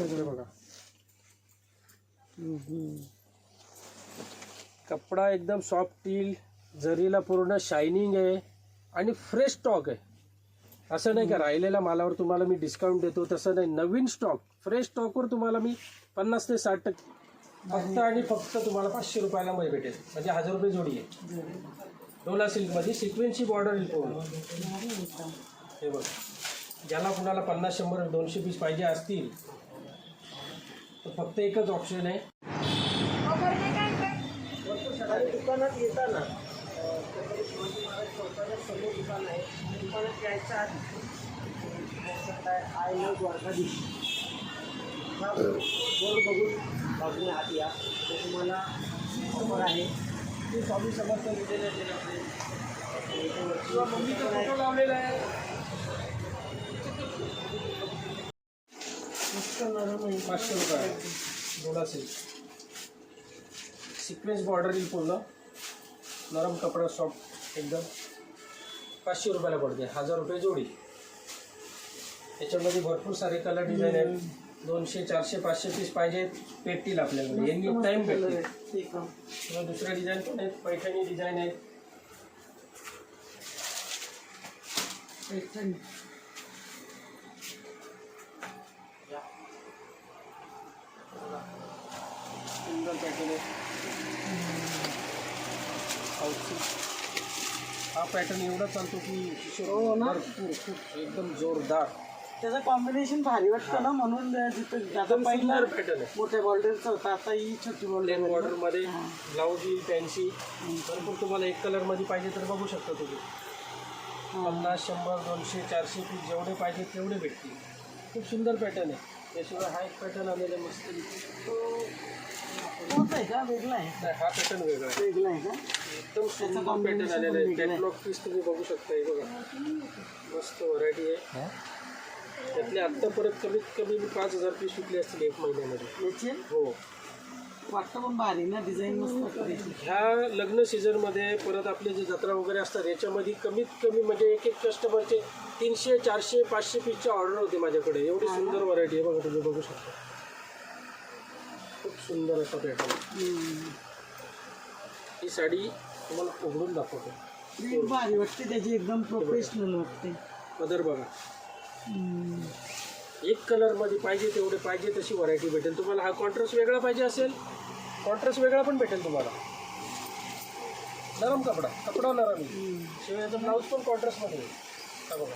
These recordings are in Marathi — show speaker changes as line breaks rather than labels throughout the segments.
बघा कपडा एकदम सॉफ्ट टील, जरीला पूर्ण शायनिंग आहे आणि फ्रेश स्टॉक आहे. असं नाही का राहिलेल्या मालावर तुम्हाला मी डिस्काउंट देतो, तसं नाही. नवीन स्टॉक फ्रेश स्टॉकवर तुम्हाला मी 50 ते 60% फक्त आणि फक्त तुम्हाला 500 रुपयाला मध्ये भेटेल. म्हणजे 1000 रुपये जोडी आहे. डोला सिल्कमध्ये सिक्वेन्सची बॉर्डर येईल पूर्ण. हे बघ, ज्याला कुणाला 50, 100, 200 पीस पाहिजे असतील तर फक्त एकच ऑप्शन आहे. दुकानात येताना समोर दुकान आहे, दुकानात यायच्या आधी आय लव्ह द्वारकाधीश हा बोर्ड बघून बाजूने आत या. ते तुम्हाला ऑफर आहे ते स्वामी समर्थ लिहिलेलं आहे किंवा मम्मीचा फोटो लावलेला आहे. मस्त नरम आहे. 500 रुपये डोला सिल्क सिक्वेन्स बॉर्डर येईल पूर्ण, नरम कपडा सॉफ्ट एकदम. 500 रुपयाला पडते. 1000 रुपये जोडी. त्याच्यामध्ये भरपूर सारे कलर डिझाईन आहेत. 200, 400, 500 पीस पाहिजेत भेटतील आपल्याकडे. एनी टाईम भेटतील. किंवा दुसरे डिझाईन पण आहेत. पैठणी डिझाईन आहेत. पैठणी सुंदर पॅटर्न आहे. हा पॅटर्न एवढा चालतो की भरपूर खूप एकदम जोरदार.
त्याचं कॉम्बिनेशन भारी वाटतं ना, म्हणून
एकदम सुंदर पॅटर्न आहे.
मोठ्या बॉर्डरचं होतं, आता ही छोटी
प्लेन बॉर्डरमध्ये ब्लाऊज येईल फॅन्सी. भरपूर तुम्हाला एक कलरमध्ये पाहिजे तर बघू शकता तुम्ही. 50, 100, 200, 400 पीस जेवढे पाहिजे तेवढे भेटतील. खूप सुंदर पॅटर्न आहे. त्याशिवाय हा एक पॅटर्न आलेला मस्त.
तोच आहे का, वेगळा आहे?
नाही, हा पॅटर्न वेगळा आहे.
वेगळा आहे का?
एकदम सुंदर पॅटर्न आलेला आहे. कॅटलॉग पीस तुम्ही बघू शकता. हे बघा मस्त व्हरायटी आहे. त्यातले आत्तापर्यंत कमीत कमी 5000 पीस विकले असतील एक महिन्यामध्ये.
याचे
हो,
वाटतं पण भारी ना, डिझाईन मस्त.
ह्या लग्न सीझनमध्ये परत आपले जे जत्रा वगैरे असतात याच्यामध्ये कमीत कमी म्हणजे एक एक कस्टमरचे 300, 400, 500 पीसची ऑर्डर होते माझ्याकडे. एवढी सुंदर व्हरायटी आहे बघा, तुम्ही बघू शकता. खूप सुंदर असा पॅटर्न. ही साडी तुम्हाला उघडून दाखवतो.
भारी वाटते त्याची, एकदम प्रोफेशनल वाटते.
पदर बघा, एक कलरमध्ये पाहिजे तेवढे पाहिजे तशी व्हरायटी भेटेल तुम्हाला. हा कॉन्ट्रास्ट वेगळा पाहिजे असेल, कॉन्ट्रास्ट वेगळा पण भेटेल तुम्हाला. नरम कपडा नरम आहे. शिवाय याचा ब्लाऊज पण कॉन्ट्रास्टमध्ये आहे. हा बघा,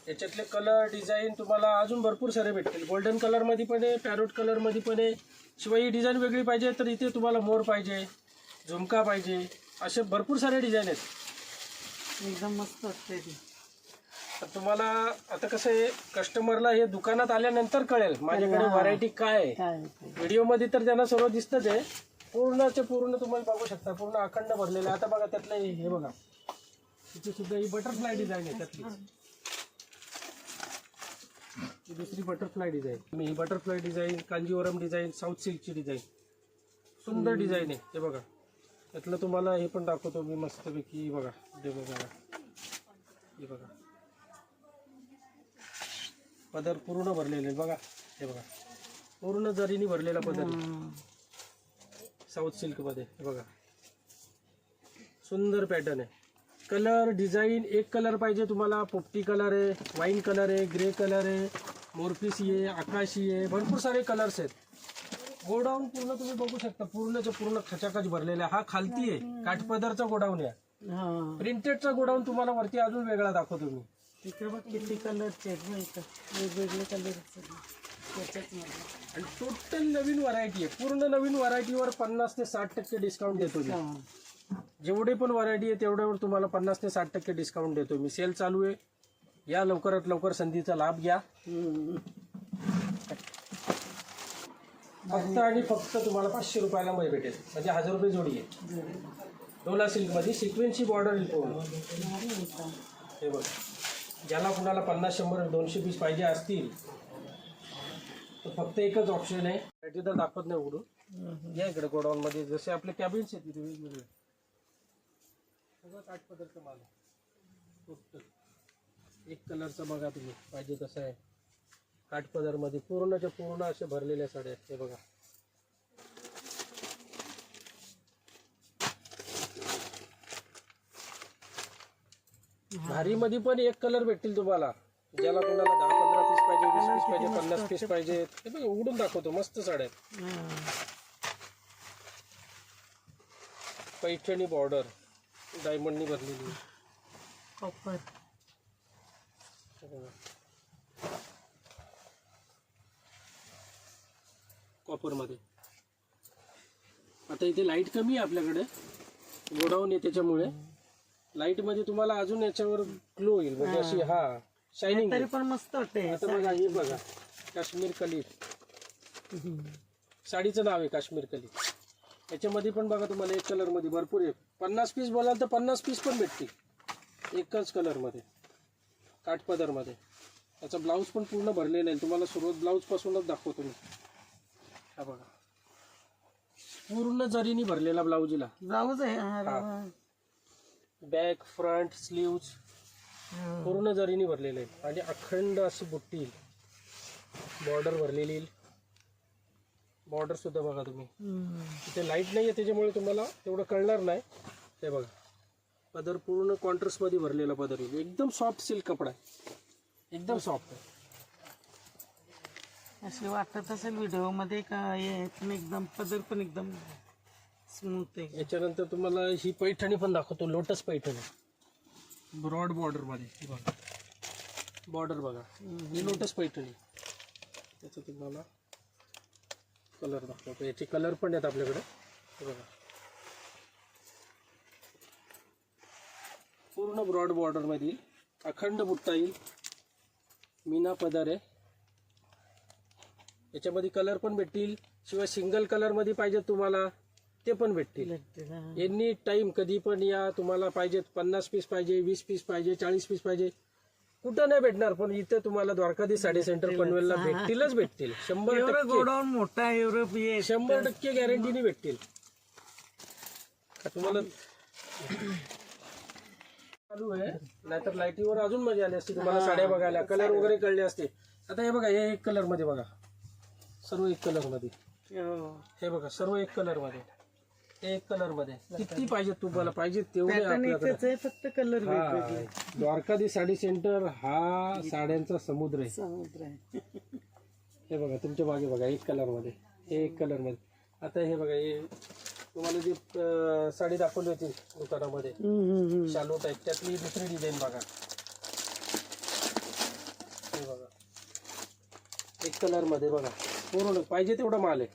याच्यातले कलर डिझाईन तुम्हाला अजून भरपूर सारे भेटतील. गोल्डन कलरमध्ये पण आहे, पॅरोट कलरमध्ये पण आहे. शिवाय ही डिझाईन वेगळी पाहिजे तर इथे तुम्हाला मोर पाहिजे, झुमका पाहिजे, असे भरपूर सारे डिझाईन आहेत.
एकदम मस्त वाटते ती.
तर तुम्हाला आता कसं आहे, कस्टमरला हे दुकानात आल्यानंतर कळेल माझ्याकडे व्हरायटी काय आहे. व्हिडिओमध्ये तर त्यांना सर्व दिसतंच आहे. पूर्णचे पूर्ण तुम्हाला बघू शकता, पूर्ण अखंड भरलेलं आहे. आता बघा त्यातलं हे बघा, तिथे सुद्धा ही बटरफ्लाय डिझाईन आहे. त्यातली ही दुसरी बटरफ्लाय डिझाईन. ही butterfly design, Kanjivaram design, south सिल्कची डिझाईन. सुंदर डिझाईन आहे. हे बघा, त्यातलं तुम्हाला हे पण दाखवतो मी मस्तपैकी. बघा हे बघा, हे बघा पदर पूर्ण भरलेले बघा. हे बघा पूर्ण जरीने भरलेला पदर साऊथ सिल्कमध्ये. हे बघा सुंदर पॅटर्न आहे. कलर डिझाईन एक कलर पाहिजे तुम्हाला, पोपटी कलर आहे, वाईन कलर आहे, ग्रे कलर आहे, मोरपिसी आहे, आकाशी आहे, भरपूर सारे कलर्स आहेत. गोडाऊन पूर्ण तुम्ही बघू शकता, पूर्णच्या पूर्ण खचाखच भरलेला आहे. हा खालती आहे, काठपदरचा गोडाऊन आहे. प्रिंटेडचा गोडाऊन तुम्हाला वरती अजून वेगळा दाखवतो मी.
तिकडे बघ किती कलरचे आहेत, वेगवेगळे कलर त्याच्यात.
आणि टोटल नवीन व्हरायटी आहे. पूर्ण नवीन व्हरायटीवर 50 ते 60% डिस्काउंट देतो मी. जेवढे पण व्हरायटी आहे तेवढ्यावर तुम्हाला 50 ते 60% डिस्काउंट देतो मी. सेल चालू आहे, या लवकरात लवकर संधीचा लाभ घ्या. फक्त आणि फक्त तुम्हाला 500 रुपयाला मध्ये भेटेल. म्हणजे 1000 रुपये जोडी आहे. डोला सिल्कमध्ये सिक्वेन्सची बॉर्डर येईल पूर्ण. हे बघ, ज्याला कुणाला 50, 100, 200 पीस पाहिजे असतील तर फक्त एकच ऑप्शन आहे. व्हरायटी तर दाखवत नाही उघडून. या इकडे गोडाऊनमध्ये जसे आपले कॅबिन्स आहेत तिथे वेगवेगळे सगळं काठपदरचं माल आहे. टोटल एक कलरचा बघा तुम्ही पाहिजे तसं आहे. काठपदर मध्ये पूर्णच्या पूर्ण असे भरलेल्या साड्या आहेत. हे बघा भारी मध्ये पण एक कलर भेटतील तुम्हाला. ज्याला कोणाला 10-15 पीस पाहिजे, 20 पीस पाहिजे, 50 पीस पाहिजे, हे बघा उघडून दाखवतो. मस्त साड्या आहेत. पैठणी बॉर्डर डायमंडनी भरलेली.
कॉपर
कॉपर मध्ये. आता इथे लाईट कमी आहे आपल्याकडे, गोडाऊन आहे त्याच्यामुळे लाईट मध्ये तुम्हाला अजून याच्यावर ग्लो येईल, म्हणजे अशी शायनिंग.
तरी पण मस्त वाटते.
आता बघा हे बघा काश्मीर कली, साडीचं नाव आहे काश्मीर कली. याच्यामध्ये पण बघा तुम्हाला एक कलर मध्ये भरपूर आहे. 50 पीस बोलाल तर 50 पीस पण भेटतील एकच कलर मध्ये, काठपदर मध्ये. याचा ब्लाऊज पण पूर्ण भरलेला आहे. तुम्हाला सुरुवात ब्लाऊज पासूनच दाखवतो मी. हा बघा पूर्ण जरीनी भरलेला ब्लाऊजला.
ब्लाऊज आहे.
बॅक फ्रंट स्लीव्ज पूर्ण जरीनी भरलेले आहे. आणि अखंड अशी बुट्टी, बॉर्डर भरलेली. बॉर्डर सुद्धा बघा तुम्ही. इथे लाईट नाही आहे त्याच्यामुळे तुम्हाला तेवढं कळणार नाही. हे बघा पदर पूर्ण कॉन्ट्रास्ट मध्ये भरलेला पदर येईल. एकदम सॉफ्ट सिल्क कपडा आहे, एकदम सॉफ्ट आहे.
असे वाटत असेल व्हिडिओ मध्ये का एकदम पदर पण एकदम स्मूथ आहे.
याच्यानंतर तुम्हाला ही पैठणी पण दाखवतो. लोटस पैठणी ब्रॉड बॉर्डर मध्ये. बघा बॉर्डर बघा, ही लोटस पैठणी. त्याचा तुम्हाला कलर दाखवतो. याचे कलर पण आहेत आपल्याकडे. बघा पूर्ण ब्रॉड बॉर्डर मध्ये अखंड बुट्टा येईल. मीना पदर आहे. याच्यामध्ये कलर पण भेटतील, शिवाय सिंगल कलर मध्ये पाहिजे तुम्हाला ते पण भेटतील. एनी टाइम कधी पण या. तुम्हाला पाहिजेत 50 पीस पाहिजे, 20 पीस पाहिजे, 40 पीस पाहिजे, कुठं नाही भेटणार. पण इथे तुम्हाला द्वारकाधीश साडी सेंटर पनवेलला भेटतीलच भेटतील. 100%
गोडाऊन मोठा आहे. युरोप
100% गॅरंटीने भेटतील. तुम्हाला चालू आहे, नाहीतर लाईटीवर अजून मजा आली असती तुम्हाला साड्या बघायला, कलर वगैरे कळले असते. आता हे बघा हे एक कलर मध्ये बघा, सर्व एक कलर मध्ये. हे बघा सर्व एक कलर मध्ये, एक कलर मध्ये. किती पाहिजे तुम्हाला, पाहिजे तेवढे आपल्याकडे.
फक्त कलर वेगवेगळे.
द्वारकाधीश साडी सेंटर हा साड्यांचा समुद्र आहे.
समुद्र आहे.
हे बघा तुमच्या मागे बघा एक कलर मध्ये, हे एक कलर मध्ये. आता हे बघा हे तुम्हाला जी साडी दाखवली होती दुकानामध्ये शालू टाईप, त्यातली दुसरी डिझाईन बघा. हे बघा एक कलर मध्ये बघा, पूर्ण पाहिजे तेवढा माल आहे.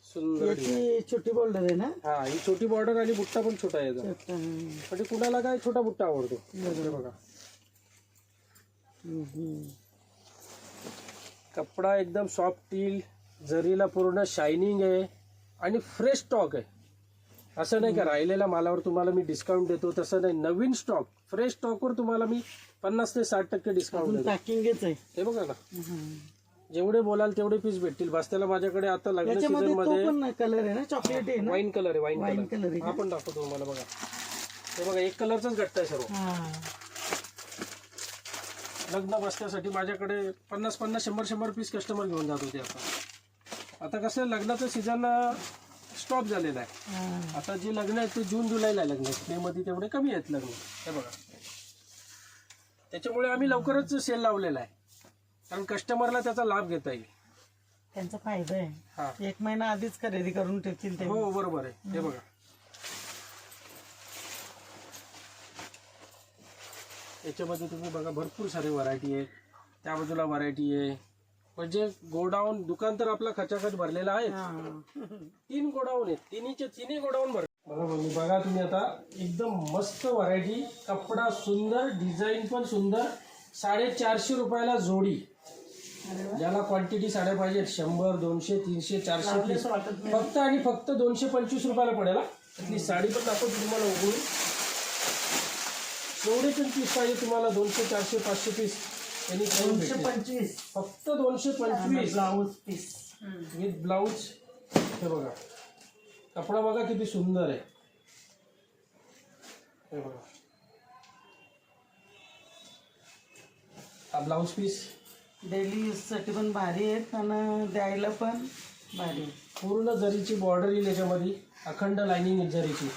सुंदर
याची छोटी बॉर्डर आहे ना.
हा ही छोटी बॉर्डर आणि बुट्टा पण छोटा आहे. म्हणजे कुणाला काय छोटा बुट्टा आवडतो. हे बघा कपडा एकदम सॉफ्ट टील, जरीला पूर्ण शायनिंग आहे आणि फ्रेश स्टॉक आहे. असं नाही का राहिलेल्या मालावर तुम्हाला मी डिस्काउंट देतो, तसं नाही. नवीन स्टॉक फ्रेश स्टॉकवर तुम्हाला मी 50 ते 60% डिस्काउंट देतो.
पॅकिंगच आहे.
हे बघा ना, जेवढे बोलाल तेवढे पीस भेटतील. बसत्याला माझ्याकडे आता लग्न सीझन मध्ये
कलर आहे ना, चॉकलेट आहे ना,
वाईन कलर आहे.
वाईन
वाईन
कलर आहे.
कलर हा पण दाखवतो मला. बघा हे बघा एक कलरचाच गट्टा आहे सर्व. लग्न बसण्यासाठी माझ्याकडे 50-50, 100-100 पीस कस्टमर घेऊन जात होते. आता कसं लग्नाचं सीझन स्टॉप झालेला आहे. आता जे लग्न आहेत ते जून जुलैला आहे. लग्न मे मध्ये तेवढे कमी आहेत लग्न. हे बघा त्याच्यामुळे आम्ही लवकरच सेल लावलेला आहे, कारण कस्टमरला त्याचा लाभ घेता येईल.
त्यांचा फायदा आहे. 1 महिना आधीच खरेदी करून ठेवतील ते.
हो बरोबर आहे. हे बघा याच्यामध्ये तुम्ही बघा भरपूर सारे व्हरायटी आहे. त्या बाजूला व्हरायटी आहे. म्हणजे गोडाऊन दुकान तर आपला खचाखच भरलेला आहे. 3 गोडाऊन आहेत. तिन्ही गोडाऊन भरले. बघा तुम्ही आता एकदम मस्त व्हरायटी, कपडा सुंदर, डिझाईन पण सुंदर. 450 रुपयाला जोडी. ज्याला क्वांटिटी साड्या पाहिजे 100, 200, 300, 400 पीस फक्त आणि फक्त 225 रुपयाला पडेल. त्यातली साडी पण दाखवतो तुम्हाला उघडून. जेवढे पण पीस पाहिजे तुम्हाला 200, 400, 500 पीस त्यांनी
225
फक्त 225
ब्लाऊज पीस
विथ ब्लाऊज. हे बघा कपडा बघा किती सुंदर आहे. हे बघा हा ब्लाऊज पीस,
डेली यूजसाठी पण भारी आहेत आणि द्यायला पण भारी आहे.
पूर्ण जरीची बॉर्डर येईल याच्यामध्ये, अखंड लाईनिंग आहे जरीची.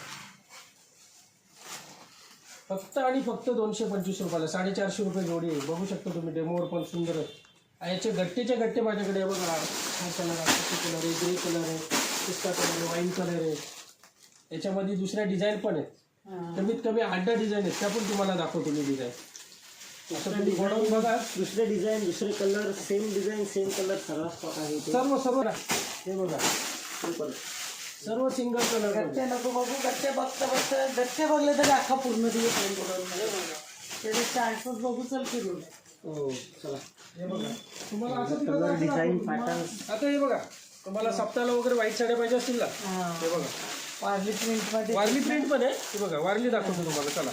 फक्त आणि फक्त 225 रुपयाला, 450 रुपये जोडी आहे. बघू शकता तुम्ही, डेमोवर पण सुंदर आहे. आणि याचे गट्टेचे गट्टे माझ्याकडे आहे बघा. हा कलर आहे, कलर आहे, ग्रे कलर आहे, पिस्ता कलर आहे, वाईन कलर आहे. याच्यामध्ये दुसऱ्या डिझाईन पण आहेत. कमीत कमी 8-10 डिझाईन आहेत, त्या पण तुम्हाला दाखवतो मी डिझाईन. असं तुम्ही बनवून बघा.
दुसरे डिझाईन, दुसरे colour, same design, same colour, सर्व स्टॉक आहे इथे.
सर्व हे बघा,
सिंपल.
सर्व सिंगल कलर.
गट्टे नको बघू, गट्टे बघता बघता गट्टे बघले तरी अख्खा पूर्ण दिवस त्याचे चान्सेस बघू चल फिरून.
हो चला, हे बघा तुम्हाला असं
कलर, डिझाईन,
दिलं.
पॅटर्न.
आता हे बघा, तुम्हाला सप्ताहाला वगैरे व्हाईट साड्या पाहिजे असतील ना, हे बघा
वारली प्रिंटमध्ये
वारली प्रिंट पण आहे. हे बघा वारली दाखवतो तुम्हाला. चला,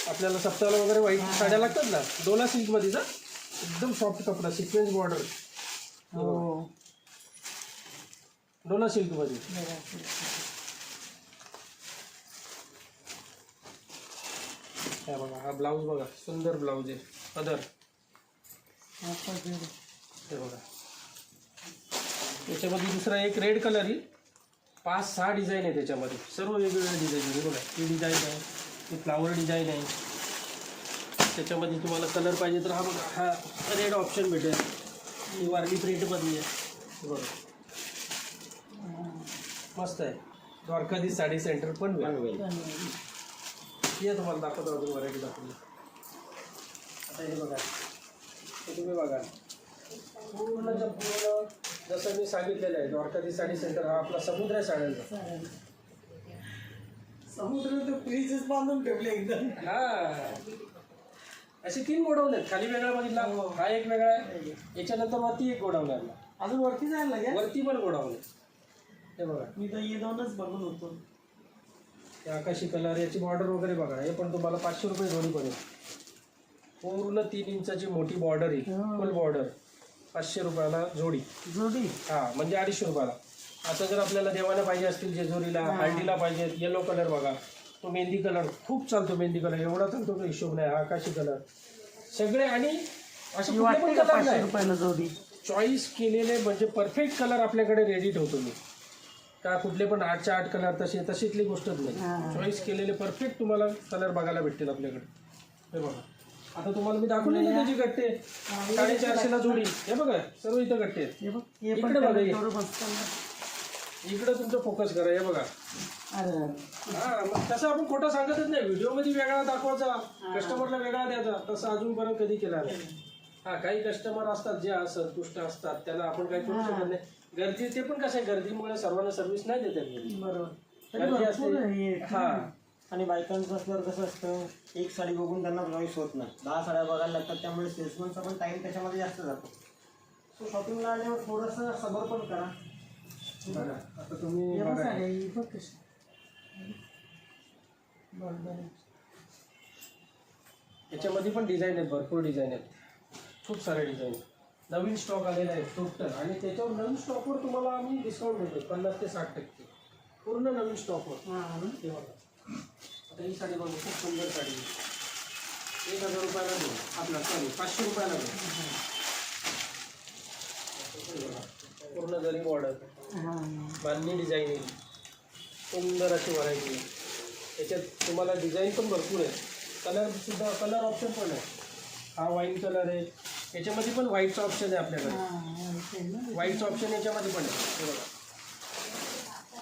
आपल्याला सप्ताहाला वगैरे व्हाईट साड्या लागतात ना, डोला सिल्कमध्ये जा, एकदम सॉफ्ट कपडा, सिक्वेन्स बॉर्डर,
हो
डोला सिल्कमध्ये. हे बघा, हा ब्लाऊज बघा, सुंदर ब्लाऊज आहे. अदर हे बघा, त्याच्यामध्ये दुसरा एक रेड कलर येईल. 5-6 डिझाईन आहे त्याच्यामध्ये, सर्व वेगवेगळे डिझाईन आहे. हे बघा, ही डिझाईन आहे, ही फ्लावर डिझाईन आहे. त्याच्यामध्ये तुम्हाला कलर पाहिजे तर हा बघा, हा रेड ऑप्शन भेटेल. ही वारली प्रिंटमध्ये आहे. हे बघा मस्त आहे. द्वारकाधीश साडी सेंटर पण वेळ. हे तुम्हाला दाखवतो, अजून व्हरायटी दाखवली. आता हे बघा, हे तुम्ही बघा, पूर्णच्या पूर्ण जसं मी सांगितलेलं आहे, द्वारकाधीश साडी सेंटर हा आपला समुद्र आहे साड्यांचा.
समुद्र तर फ्रीजच बांधून ठेवले एकदम.
हा, असे 3 गोडाऊन आहेत. खाली वेगळा बघितला, हा एक वेगळा आहे. याच्यानंतर वरती एक गोडाऊन आहे.
अजून वरती जायला लागेल.
वरती पण गोडाऊन आहे. हे बघा,
मी तर ये दोनच बघून होतो.
हे आकाशी कलर, याची बॉर्डर वगैरे बघा. हे पण तुम्हाला 500 रुपये जोडी पडेल. पूर्ण 3 इंचाची मोठी बॉर्डर आहे, फुल बॉर्डर. 500 रुपयाला जोडी.
जोडी
हा, म्हणजे 250 रुपयाला. आता जर आपल्याला देवाला पाहिजे असतील, जेजुरीला हळदीला पाहिजे, येलो कलर बघा, तो मेहंदी कलर खूप चालतो. मेहंदी कलर एवढा चालतो का हिशोब नाही. हा आकाशी कलर सगळे, आणि असे कुठले पण कलर
500
नाही,
रुपयाला जोडी.
चॉईस केलेले म्हणजे परफेक्ट कलर आपल्याकडे रेडी ठेवतो मी. का कुठले पण 8च्या 8 कलर तशीतली गोष्टच नाही. चॉईस केलेले परफेक्ट तुम्हाला कलर बघायला भेटतील आपल्याकडे. हे बघा, आता तुम्हाला मी दाखवले ना त्याची गट्टे, 450ला जोडी. हे बघा, सर्व इथं गट्टे आहेत.
हे बघ, हे पण
इकडे बघा,
तेवढं मस्त आहे.
इकडे तुमचं फोकस करा. हे बघा,
अरे
हा, मग तसं आपण खोटं सांगतच नाही. व्हिडिओमध्ये वेगळा दाखवायचा, कस्टमरला वेगळा द्यायचा, तसं अजूनपर्यंत कधी केला नाही. हा, काही कस्टमर असतात जे संतुष्ट असतात, त्याला आपण काही करू शकत नाही. गर्दी, ते पण कसं आहे, गर्दीमुळे सर्वांना सर्व्हिस नाही देतात.
बरोबर.
गर्दी असते. हा,
आणि बायकांचं असल्यावर कसं असतं, एक साडी बघून त्यांना चॉईस होत नाही, 10 साड्या बघायला लागतात. त्यामुळे सेल्समनचा पण टाईम त्याच्यामध्ये जास्त जातो. सो शॉपिंगला आल्यावर थोडंसं सबर पण करा.
बघा, आता तुम्ही
हे बघ
बघा,
साड्या, ही बघ कशी. बरोबर.
याच्यामध्ये पण डिझाईन आहेत, भरपूर डिझाईन आहेत, खूप सारे डिझाईन. नवीन स्टॉक आलेला आहे टोटल, आणि त्याच्यावर नवीन स्टॉकवर तुम्हाला आम्ही डिस्काउंट देतो 50 ते 60%. पूर्ण नवीन स्टॉकवर.
हां ना.
ते बघा, आता ही साडी बघा, खूप सुंदर साडी. 1000 रुपयाला देऊ आपला, सॉरी 500 रुपयाला देऊ. पूर्ण जरी बॉर्डर,
हां.
बांधणी डिझाईन येईल, सुंदर अशी व्हरायटी आहे. याच्यात तुम्हाला डिझाईन पण भरपूर आहे. कलरसुद्धा, कलर ऑप्शन पण आहे. हा वाईन कलर आहे. याच्यामध्ये पण व्हाईटचं ऑप्शन आहे आपल्याकडे. व्हाईटचं ऑप्शन याच्यामध्ये पण आहे. हे बघा,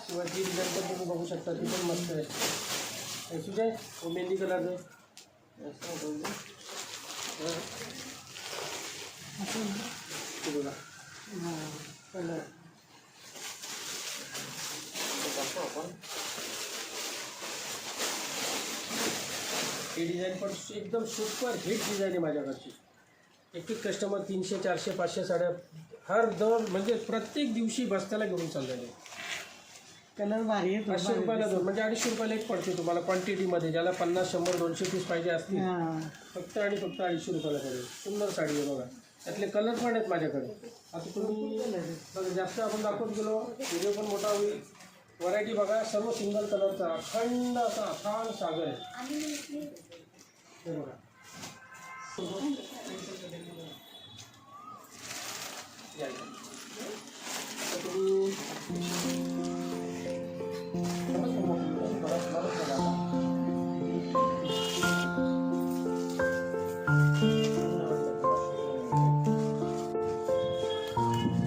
शिवाय ती डिझाईन पण तुम्ही बघू शकता, ती पण मस्त आहे. हे सुजय, मेहंदी कलरचं ते बघा.
कलर
ही डिझाईन पण एकदम सुपर हिट डिझाईन आहे माझ्याकडची. एक एक कस्टमर 300, 400, 500 साड्या हर दर, म्हणजे प्रत्येक दिवशी बस्त्याला घेऊन चाललेले.
कलर भारी आहे.
500 रुपयाला दोन, म्हणजे 250 रुपयाला एक पडते तुम्हाला क्वांटिटीमध्ये. ज्याला 50, 100, 200 पीस पाहिजे असतील, फक्त आणि फक्त 250 रुपयाला पडेल. सुंदर साडी आहे बघा. त्यातले कलर पण आहेत माझ्याकडे. आता तुम्ही बघा, जास्त आपण दाखवत गेलो, व्हिडिओ पण मोठा होईल. व्हरायटी बघा, सर्व सिंगल कलरचा अखंड असा अथांग सागर आहे. हे बघा, या इकडे. तर तुम्ही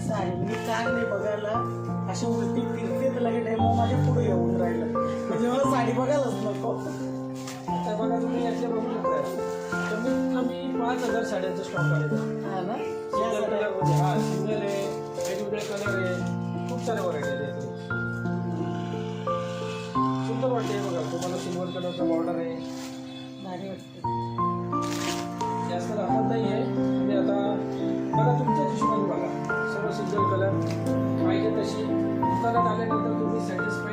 साडी मी काय नाही बघायला अशी उलटी फिरते तर लगेच डेमो माझ्या पुढे येऊन राहिलं म्हणजे मला साडी बघायलाच नको.
आता बघा तुम्ही यातले बघू शकता कमीत कमी 5,000 साड्यांचा स्टॉक आलेला आहे.
हा ना
सिंगल कलरमध्ये हा सिंगल आहे, वेगवेगळे कलर आहे, खूप सारे व्हरायटी आहे यातले. सुंदर वाटते बघा तुम्हाला सिल्वर कलरचा बॉर्डर आहे.
भारी वाटते.
जास्त दाखवत नाही आहे तुम्ही आता बघा तुमच्या हिशोबाने बघा सर्व सिंगल कलर पाहिजे तशी दुकानात आल्यानंतर तुम्ही सॅटिस्फाय